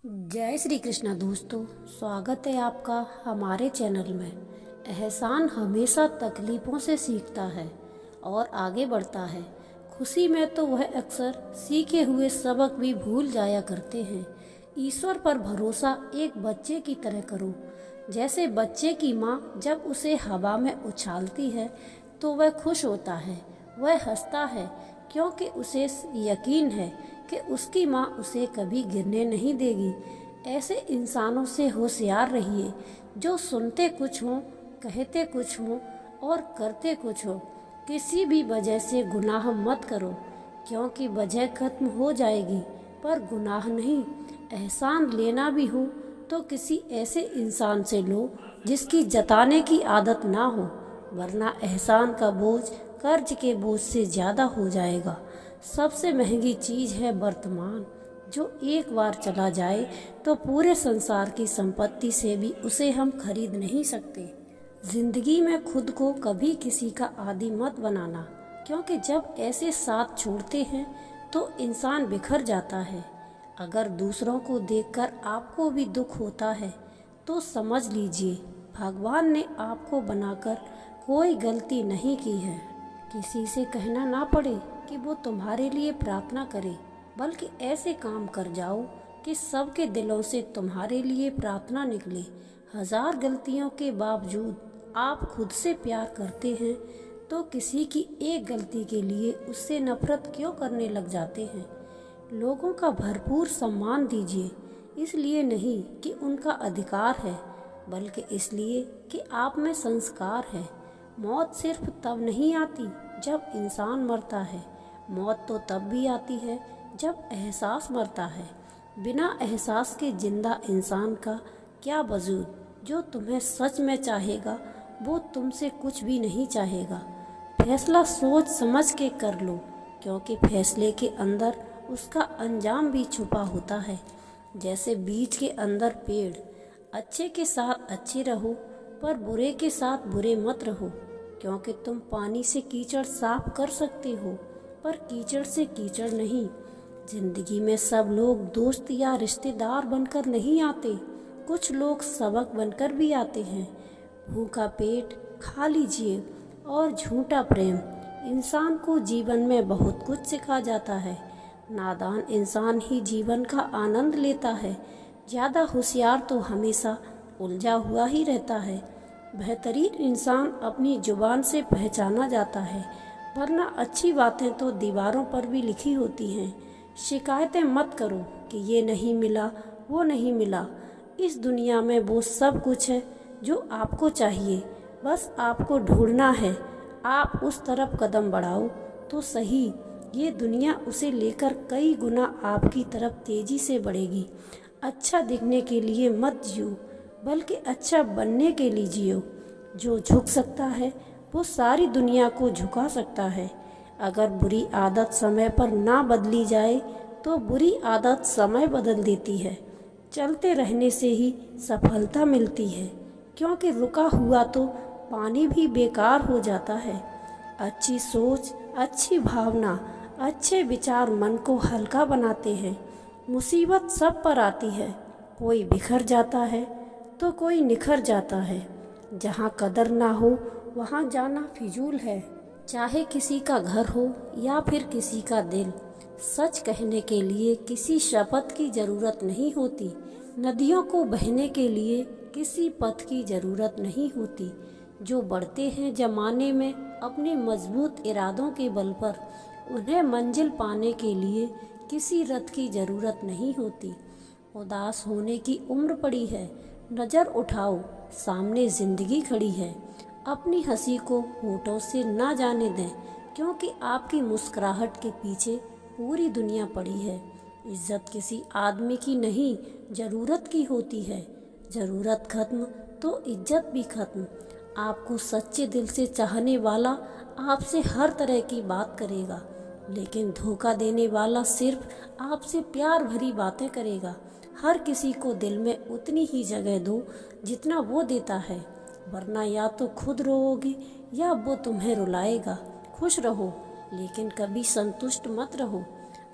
जय श्री कृष्णा दोस्तों, स्वागत है आपका हमारे चैनल में। एहसान हमेशा तकलीफ़ों से सीखता है और आगे बढ़ता है। खुशी में तो वह अक्सर सीखे हुए सबक भी भूल जाया करते हैं। ईश्वर पर भरोसा एक बच्चे की तरह करो। जैसे बच्चे की माँ जब उसे हवा में उछालती है तो वह खुश होता है, वह हंसता है, क्योंकि उसे यकीन है कि उसकी माँ उसे कभी गिरने नहीं देगी। ऐसे इंसानों से होशियार रहिए जो सुनते कुछ हों, कहते कुछ हों और करते कुछ हो। किसी भी वजह से गुनाह मत करो, क्योंकि वजह खत्म हो जाएगी पर गुनाह नहीं। एहसान लेना भी हो तो किसी ऐसे इंसान से लो जिसकी जताने की आदत ना हो, वरना एहसान का बोझ कर्ज के बोझ से ज़्यादा हो जाएगा। सबसे महंगी चीज़ है वर्तमान, जो एक बार चला जाए तो पूरे संसार की संपत्ति से भी उसे हम खरीद नहीं सकते। जिंदगी में खुद को कभी किसी का आदी मत बनाना, क्योंकि जब ऐसे साथ छोड़ते हैं तो इंसान बिखर जाता है। अगर दूसरों को देखकर आपको भी दुख होता है तो समझ लीजिए भगवान ने आपको बनाकर कोई गलती नहीं की है। किसी से कहना ना पड़े कि वो तुम्हारे लिए प्रार्थना करे, बल्कि ऐसे काम कर जाओ कि सबके दिलों से तुम्हारे लिए प्रार्थना निकले। हजार गलतियों के बावजूद आप खुद से प्यार करते हैं तो किसी की एक गलती के लिए उससे नफरत क्यों करने लग जाते हैं। लोगों का भरपूर सम्मान दीजिए, इसलिए नहीं कि उनका अधिकार है, बल्कि इसलिए कि आप में संस्कार है। मौत सिर्फ तब नहीं आती जब इंसान मरता है, मौत तो तब भी आती है जब एहसास मरता है। बिना एहसास के जिंदा इंसान का क्या वजूद। जो तुम्हें सच में चाहेगा वो तुमसे कुछ भी नहीं चाहेगा। फैसला सोच समझ के कर लो, क्योंकि फैसले के अंदर उसका अंजाम भी छुपा होता है। जैसे बीज के अंदर पेड़। अच्छे के साथ अच्छे रहो, पर बुरे के साथ बुरे मत रहो, क्योंकि तुम पानी से कीचड़ साफ कर सकते हो, पर कीचड़ से कीचड़ नहीं। जिंदगी में सब लोग दोस्त या रिश्तेदार बनकर नहीं आते, कुछ लोग सबक बनकर भी आते हैं। भूखा पेट खा लीजिए और झूठा प्रेम इंसान को जीवन में बहुत कुछ सिखा जाता है। नादान इंसान ही जीवन का आनंद लेता है, ज़्यादा होशियार तो हमेशा उलझा हुआ ही रहता है। बेहतरीन इंसान अपनी जुबान से पहचाना जाता है, वरना अच्छी बातें तो दीवारों पर भी लिखी होती हैं। शिकायतें मत करो कि ये नहीं मिला, वो नहीं मिला। इस दुनिया में वो सब कुछ है जो आपको चाहिए, बस आपको ढूंढना है। आप उस तरफ कदम बढ़ाओ तो सही, ये दुनिया उसे लेकर कई गुना आपकी तरफ तेजी से बढ़ेगी। अच्छा दिखने के लिए मत जियो, बल्कि अच्छा बनने के लिए जियो। जो झुक सकता है वो सारी दुनिया को झुका सकता है। अगर बुरी आदत समय पर ना बदली जाए तो बुरी आदत समय बदल देती है। चलते रहने से ही सफलता मिलती है, क्योंकि रुका हुआ तो पानी भी बेकार हो जाता है। अच्छी सोच, अच्छी भावना, अच्छे विचार मन को हल्का बनाते हैं। मुसीबत सब पर आती है, कोई बिखर जाता है तो कोई निखर जाता है। जहाँ कदर ना हो वहाँ जाना फिजूल है, चाहे किसी का घर हो या फिर किसी का दिल। सच कहने के लिए किसी शपथ की ज़रूरत नहीं होती, नदियों को बहने के लिए किसी पथ की ज़रूरत नहीं होती। जो बढ़ते हैं ज़माने में अपने मजबूत इरादों के बल पर, उन्हें मंजिल पाने के लिए किसी रथ की ज़रूरत नहीं होती। उदास होने की उम्र पड़ी है, नज़र उठाओ, सामने ज़िंदगी खड़ी है। अपनी हंसी को होठों से ना जाने दें, क्योंकि आपकी मुस्कुराहट के पीछे पूरी दुनिया पड़ी है। इज्जत किसी आदमी की नहीं, ज़रूरत की होती है। ज़रूरत खत्म तो इज्जत भी खत्म। आपको सच्चे दिल से चाहने वाला आपसे हर तरह की बात करेगा, लेकिन धोखा देने वाला सिर्फ आपसे प्यार भरी बातें करेगा। हर किसी को दिल में उतनी ही जगह दो जितना वो देता है, वरना या तो खुद रोओगे या वो तुम्हें रुलाएगा। खुश रहो, लेकिन कभी संतुष्ट मत रहो।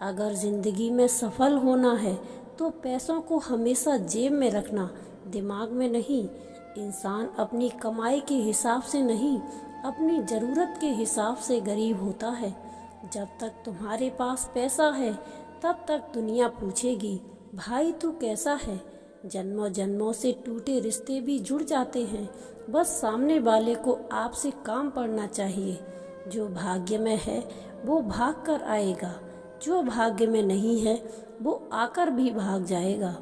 अगर ज़िंदगी में सफल होना है तो पैसों को हमेशा जेब में रखना, दिमाग में नहीं। इंसान अपनी कमाई के हिसाब से नहीं, अपनी ज़रूरत के हिसाब से गरीब होता है। जब तक तुम्हारे पास पैसा है तब तक दुनिया पूछेगी, भाई तू कैसा है। जन्मों जन्मों से टूटे रिश्ते भी जुड़ जाते हैं, बस सामने वाले को आपसे काम पड़ना चाहिए। जो भाग्य में है वो भाग कर आएगा, जो भाग्य में नहीं है वो आकर भी भाग जाएगा।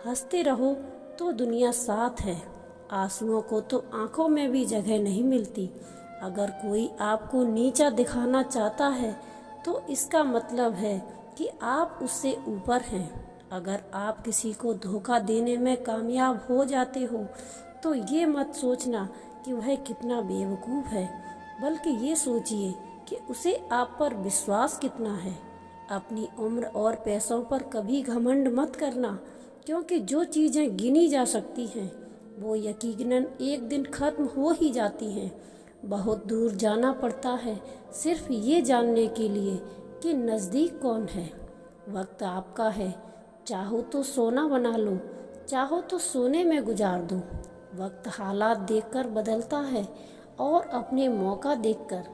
हंसते रहो तो दुनिया साथ है, आंसुओं को तो आंखों में भी जगह नहीं मिलती। अगर कोई आपको नीचा दिखाना चाहता है तो इसका मतलब है कि आप उससे ऊपर हैं। अगर आप किसी को धोखा देने में कामयाब हो जाते हो तो ये मत सोचना कि वह कितना बेवकूफ़ है, बल्कि ये सोचिए कि उसे आप पर विश्वास कितना है। अपनी उम्र और पैसों पर कभी घमंड मत करना, क्योंकि जो चीज़ें गिनी जा सकती हैं वो यकीनन एक दिन ख़त्म हो ही जाती हैं। बहुत दूर जाना पड़ता है सिर्फ ये जानने के लिए कि नज़दीक कौन है। वक्त आपका है, चाहो तो सोना बना लो, चाहो तो सोने में गुजार दो। वक्त हालात देखकर बदलता है और अपने मौका देखकर।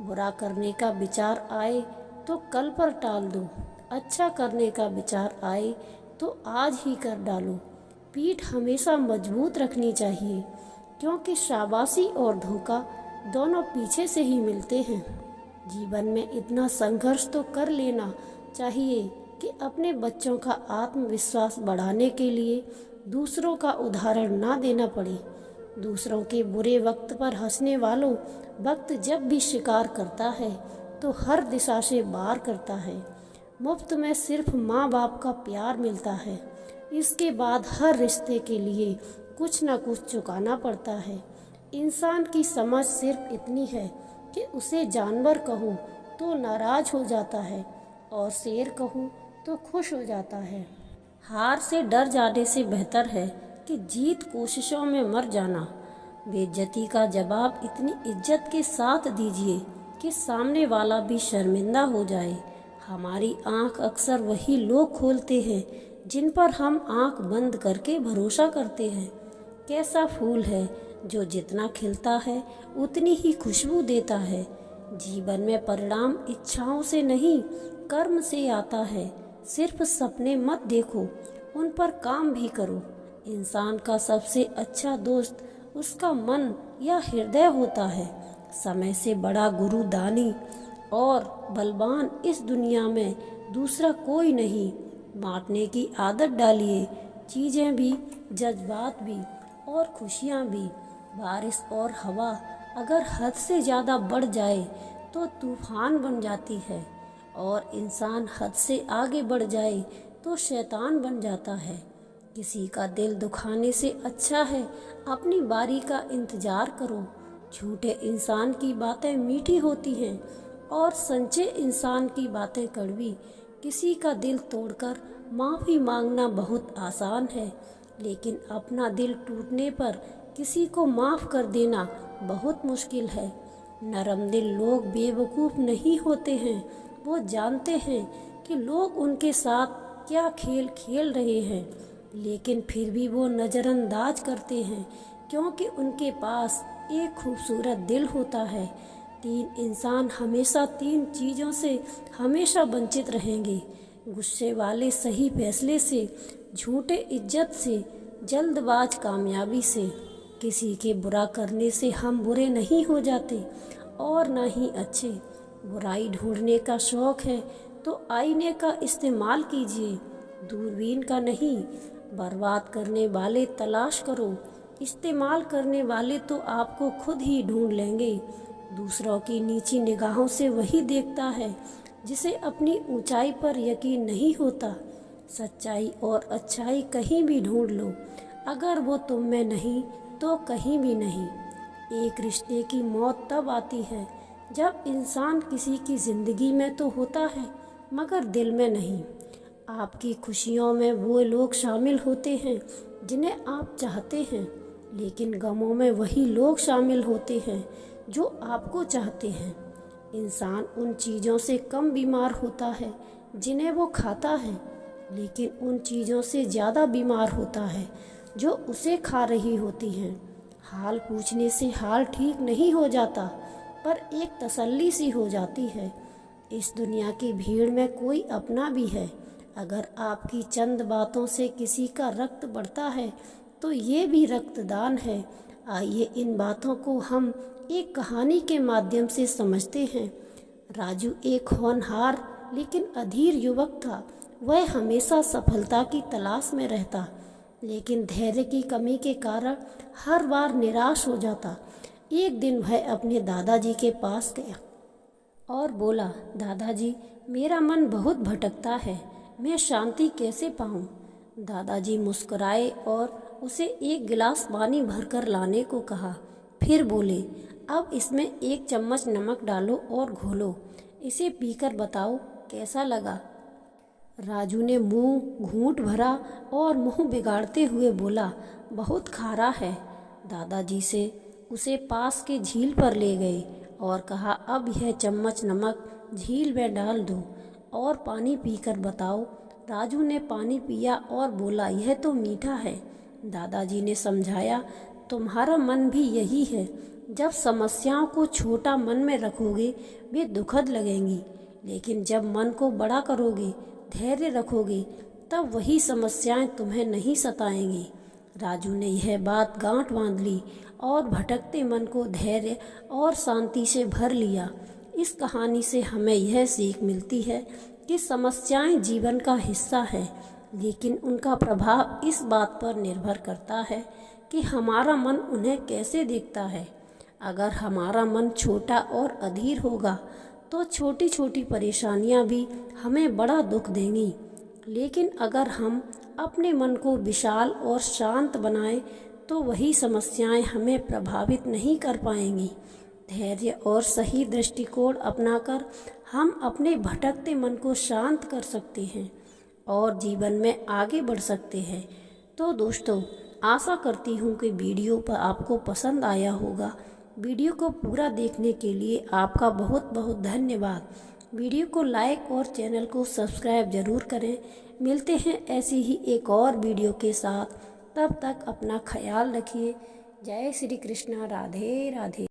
बुरा करने का विचार आए तो कल पर टाल दो, अच्छा करने का विचार आए तो आज ही कर डालो। पीठ हमेशा मजबूत रखनी चाहिए, क्योंकि शाबाशी और धोखा दोनों पीछे से ही मिलते हैं। जीवन में इतना संघर्ष तो कर लेना चाहिए कि अपने बच्चों का आत्मविश्वास बढ़ाने के लिए दूसरों का उदाहरण ना देना पड़े। दूसरों के बुरे वक्त पर हंसने वालों, वक्त जब भी शिकार करता है तो हर दिशा से वार करता है। मुफ्त में सिर्फ माँ बाप का प्यार मिलता है, इसके बाद हर रिश्ते के लिए कुछ न कुछ चुकाना पड़ता है। इंसान की समझ सिर्फ इतनी है कि उसे जानवर कहो तो नाराज हो जाता है और शेर कहो तो खुश हो जाता है। हार से डर जाने से बेहतर है कि जीत कोशिशों में मर जाना। बेइज्जती का जवाब इतनी इज्जत के साथ दीजिए कि सामने वाला भी शर्मिंदा हो जाए। हमारी आंख अक्सर वही लोग खोलते हैं जिन पर हम आंख बंद करके भरोसा करते हैं। कैसा फूल है जो जितना खिलता है उतनी ही खुशबू देता है। जीवन में परिणाम इच्छाओं से नहीं, कर्म से आता है। सिर्फ सपने मत देखो, उन पर काम भी करो। इंसान का सबसे अच्छा दोस्त उसका मन या हृदय होता है। समय से बड़ा गुरु, दानी और बलवान इस दुनिया में दूसरा कोई नहीं। बांटने की आदत डालिए, चीज़ें भी, जज्बात भी और खुशियाँ भी। बारिश और हवा अगर हद से ज़्यादा बढ़ जाए तो तूफान बन जाती है, और इंसान हद से आगे बढ़ जाए तो शैतान बन जाता है। किसी का दिल दुखाने से अच्छा है अपनी बारी का इंतज़ार करो। झूठे इंसान की बातें मीठी होती हैं और सच्चे इंसान की बातें कड़वी। किसी का दिल तोड़कर माफ़ी मांगना बहुत आसान है, लेकिन अपना दिल टूटने पर किसी को माफ़ कर देना बहुत मुश्किल है। नरम दिल लोग बेवकूफ़ नहीं होते हैं, वो जानते हैं कि लोग उनके साथ क्या खेल खेल रहे हैं, लेकिन फिर भी वो नज़रअंदाज करते हैं, क्योंकि उनके पास एक खूबसूरत दिल होता है। 3 इंसान हमेशा 3 चीज़ों से हमेशा वंचित रहेंगे: गुस्से वाले सही फैसले से, झूठे इज्जत से, जल्दबाज कामयाबी से। किसी के बुरा करने से हम बुरे नहीं हो जाते और ना ही अच्छे। बुराई ढूंढने का शौक़ है तो आईने का इस्तेमाल कीजिए, दूरबीन का नहीं। बर्बाद करने वाले तलाश करो, इस्तेमाल करने वाले तो आपको खुद ही ढूंढ लेंगे। दूसरों की नीची निगाहों से वही देखता है जिसे अपनी ऊंचाई पर यकीन नहीं होता। सच्चाई और अच्छाई कहीं भी ढूंढ लो, अगर वो तुम में नहीं तो कहीं भी नहीं। एक रिश्ते की मौत तब आती है जब इंसान किसी की ज़िंदगी में तो होता है मगर दिल में नहीं। आपकी खुशियों में वो लोग शामिल होते हैं जिन्हें आप चाहते हैं, लेकिन गमों में वही लोग शामिल होते हैं जो आपको चाहते हैं। इंसान उन चीज़ों से कम बीमार होता है जिन्हें वो खाता है। लेकिन उन चीज़ों से ज़्यादा बीमार होता है जो उसे खा रही होती हैं। हाल पूछने से हाल ठीक नहीं हो जाता, पर एक तसल्ली सी हो जाती है। इस दुनिया की भीड़ में कोई अपना भी है। अगर आपकी चंद बातों से किसी का रक्त बढ़ता है तो ये भी रक्तदान है। आइए इन बातों को हम एक कहानी के माध्यम से समझते हैं। राजू एक होनहार लेकिन अधीर युवक था। वह हमेशा सफलता की तलाश में रहता, लेकिन धैर्य की कमी के कारण हर बार निराश हो जाता। एक दिन वह अपने दादाजी के पास गया और बोला, दादाजी, मेरा मन बहुत भटकता है, मैं शांति कैसे पाऊं? दादाजी मुस्कुराए और उसे एक गिलास पानी भरकर लाने को कहा। फिर बोले, अब इसमें 1 चम्मच नमक डालो और घोलो, इसे पीकर बताओ कैसा लगा। राजू ने मुंह घूंट भरा और मुंह बिगाड़ते हुए बोला, बहुत खारा है। दादाजी से उसे पास के झील पर ले गए और कहा, अब यह चम्मच नमक झील में डाल दो और पानी पीकर बताओ। राजू ने पानी पिया और बोला, यह तो मीठा है। दादाजी ने समझाया, तुम्हारा मन भी यही है। जब समस्याओं को छोटा मन में रखोगे वे दुखद लगेंगी, लेकिन जब मन को बड़ा करोगे, धैर्य रखोगे, तब वही समस्याएं तुम्हें नहीं सताएंगी। राजू ने यह बात गांठ बांध ली और भटकते मन को धैर्य और शांति से भर लिया। इस कहानी से हमें यह सीख मिलती है कि समस्याएं जीवन का हिस्सा है, लेकिन उनका प्रभाव इस बात पर निर्भर करता है कि हमारा मन उन्हें कैसे देखता है। अगर हमारा मन छोटा और अधीर होगा तो छोटी छोटी परेशानियां भी हमें बड़ा दुख देंगी, लेकिन अगर हम अपने मन को विशाल और शांत बनाएं तो वही समस्याएं हमें प्रभावित नहीं कर पाएंगी। धैर्य और सही दृष्टिकोण अपनाकर हम अपने भटकते मन को शांत कर सकते हैं और जीवन में आगे बढ़ सकते हैं। तो दोस्तों, आशा करती हूँ कि वीडियो पर आपको पसंद आया होगा। वीडियो को पूरा देखने के लिए आपका बहुत बहुत धन्यवाद। वीडियो को लाइक और चैनल को सब्सक्राइब ज़रूर करें। मिलते हैं ऐसी ही एक और वीडियो के साथ। तब तक अपना ख्याल रखिए। जय श्री कृष्णा। राधे राधे।